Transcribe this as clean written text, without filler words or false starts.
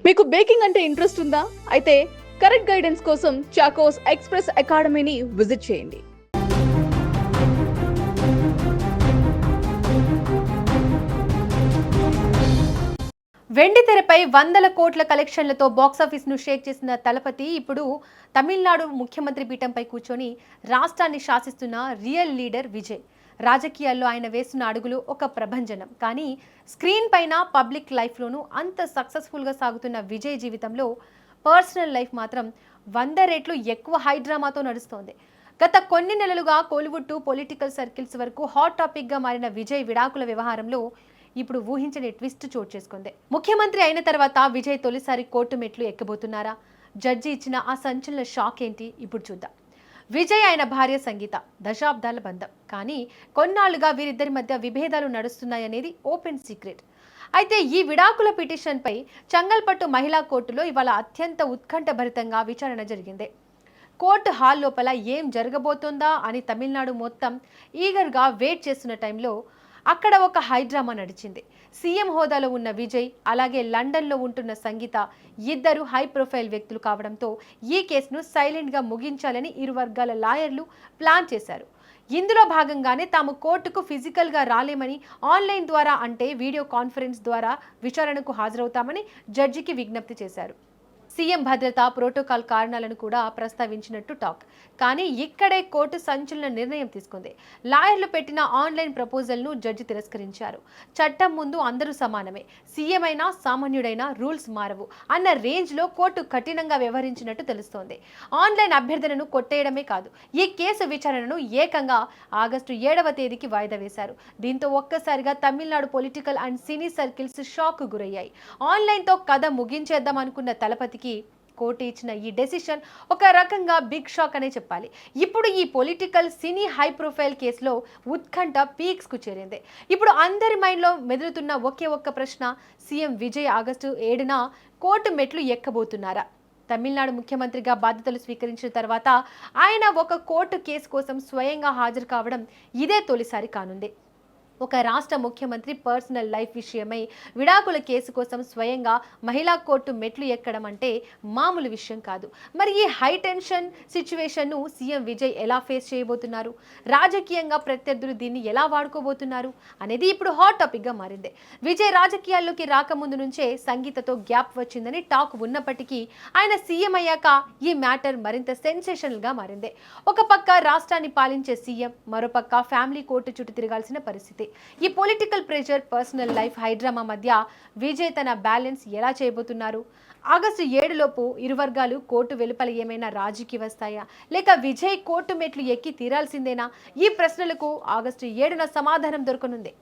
మీకు బేకింగ్ అంటే ఇంట్రెస్ట్ ఉందా? అయితే కరెక్ట్ గైడెన్స్ కోసం చాకోస్ ఎక్స్‌ప్రెస్ అకాడమీని విజిట్ చేయండి. వెండి తెరపై వందల కోట్ల కలెక్షన్లతో బాక్సాఫీస్ను షేక్ చేసిన తలపతి ఇప్పుడు తమిళనాడు ముఖ్యమంత్రి పీఠంపై కూర్చొని రాష్ట్రాన్ని శాసిస్తున్న రియల్ లీడర్ విజయ్. రాజకీయాల్లో ఆయన వేస్తున్న అడుగులు ఒక ప్రభంజనం. కానీ స్క్రీన్ పైన పబ్లిక్ లైఫ్లోనూ అంత సక్సెస్ఫుల్గా సాగుతున్న విజయ్ జీవితంలో పర్సనల్ లైఫ్ మాత్రం 100 రెట్లు ఎక్కువ హై డ్రామాతో నడుస్తోంది. గత కొన్ని నెలలుగా కోలీవుడ్ టు పొలిటికల్ సర్కిల్స్ వరకు హాట్ టాపిక్గా మారిన విజయ్ విడాకుల వ్యవహారంలో ఇప్పుడు ఊహించని ట్విస్ట్ చోటు చేసుకుంది. ముఖ్యమంత్రి అయిన తర్వాత విజయ్ తొలిసారి కోర్టు మెట్లు ఎక్కబోతున్నారా? జడ్జి ఇచ్చిన ఆ సంచలన షాక్ ఏంటి? ఇప్పుడు చూద్దాం. విజయ్ ఆయన భార్య సంగీత దశాబ్దాల బంధం. కానీ కొన్నాళ్లుగా వీరిద్దరి మధ్య విభేదాలు నడుస్తున్నాయనేది ఓపెన్ సీక్రెట్. అయితే ఈ విడాకుల పిటిషన్పై చంగల్పట్టు మహిళా కోర్టులో ఇవాళ అత్యంత ఉత్కంఠభరితంగా విచారణ జరిగింది. కోర్టు హాల్ లోపల ఏం జరగబోతోందా అని తమిళనాడు మొత్తం ఈగర్గా వెయిట్ చేస్తున్న టైంలో అక్కడ ఒక హైడ్రామా నడిచింది. సీఎం హోదాలో ఉన్న విజయ్, అలాగే లండన్లో ఉంటున్న సంగీత ఇద్దరు హై ప్రొఫైల్ వ్యక్తులు కావడంతో ఈ కేసును సైలెంట్గా ముగించాలని ఇరు వర్గాల లాయర్లు ప్లాన్ చేశారు. ఇందులో భాగంగానే తాము కోర్టుకు ఫిజికల్గా రాలేమని, ఆన్లైన్ ద్వారా అంటే వీడియో కాన్ఫరెన్స్ ద్వారా విచారణకు హాజరవుతామని జడ్జికి విజ్ఞప్తి చేశారు. సీఎం భద్రత ప్రోటోకాల్ కారణాలను కూడా ప్రస్తావించినట్టు టాక్. కానీ ఇక్కడే కోర్టు సంచలన నిర్ణయం తీసుకుంది. లాయర్లు పెట్టిన ఆన్లైన్ ప్రపోజల్ను జడ్జి తిరస్కరించారు. చట్టం ముందు అందరూ సమానమే, సీఎం అయినా సామాన్యుడైనా రూల్స్ మారవు అన్న రేంజ్లో కోర్టు కఠినంగా వ్యవహరించినట్టు తెలుస్తోంది. ఆన్లైన్ అభ్యర్థనను కొట్టేయడమే కాదు, ఈ కేసు విచారణను ఏకంగా ఆగస్టు 7వ తేదీకి వాయిదా వేశారు. దీంతో ఒక్కసారిగా Tamil Nadu political and cine circles shock గురయ్యాయి. ఆన్లైన్తో కథ ముగించేద్దాం అనుకున్న తలపతికి కోర్టు ఇచ్చిన ఈ డెసిషన్ ఒక రకంగా బిగ్ షాక్ అనే చెప్పాలి. ఇప్పుడు ఈ పొలిటికల్ సినీ హై ప్రొఫైల్ కేసులో ఉత్కంఠ పీక్స్ కు చేరింది. ఇప్పుడు అందరి మైండ్లో మెదులుతున్న ఒకే ఒక్క ప్రశ్న, సీఎం విజయ్ ఆగస్టు 7న కోర్టు మెట్లు ఎక్కబోతున్నారా? తమిళనాడు ముఖ్యమంత్రిగా బాధ్యతలు స్వీకరించిన తర్వాత ఆయన ఒక కోర్టు కేసు కోసం స్వయంగా హాజరు కావడం ఇదే తొలిసారి కానుంది. ఒక రాష్ట్ర ముఖ్యమంత్రి పర్సనల్ లైఫ్ విషయమై విడాకుల కేసు కోసం స్వయంగా మహిళా కోర్టు మెట్లు ఎక్కడం అంటే మామూలు విషయం కాదు. మరి ఈ హై టెన్షన్ సిచ్యువేషన్ను సీఎం విజయ్ ఎలా ఫేస్ చేయబోతున్నారు? రాజకీయంగా ప్రత్యర్థులు దీన్ని ఎలా వాడుకోబోతున్నారు అనేది ఇప్పుడు హాట్ టాపిక్గా మారింది. విజయ్ రాజకీయాల్లోకి రాకముందు నుంచే సంగీతతో గ్యాప్ వచ్చిందని టాక్ ఉన్నప్పటికీ ఆయన సీఎం అయ్యాక ఈ మ్యాటర్ మరింత సెన్సేషనల్గా మారింది. ఒక పక్క రాష్ట్రాన్ని పాలించే సీఎం, మరోపక్క ఫ్యామిలీ కోర్టు చుట్టూ తిరగాల్సిన పరిస్థితి. ఈ political pressure, personal life high drama మధ్య విజయ్ తన బ్యాలెన్స్ ఎలా చేయబోతున్నారు? ఆగస్టు 7 లోపు ఇరు వర్గాలు కోర్టు వెలుపల ఏమైనా రాజీకి వస్తాయా, లేక విజయ్ కోర్టు మెట్లు ఎక్కి తీరాల్సిందేనా? ఈ ప్రశ్నలకు ఆగస్టు 7న సమాధానం దొరకనుంది.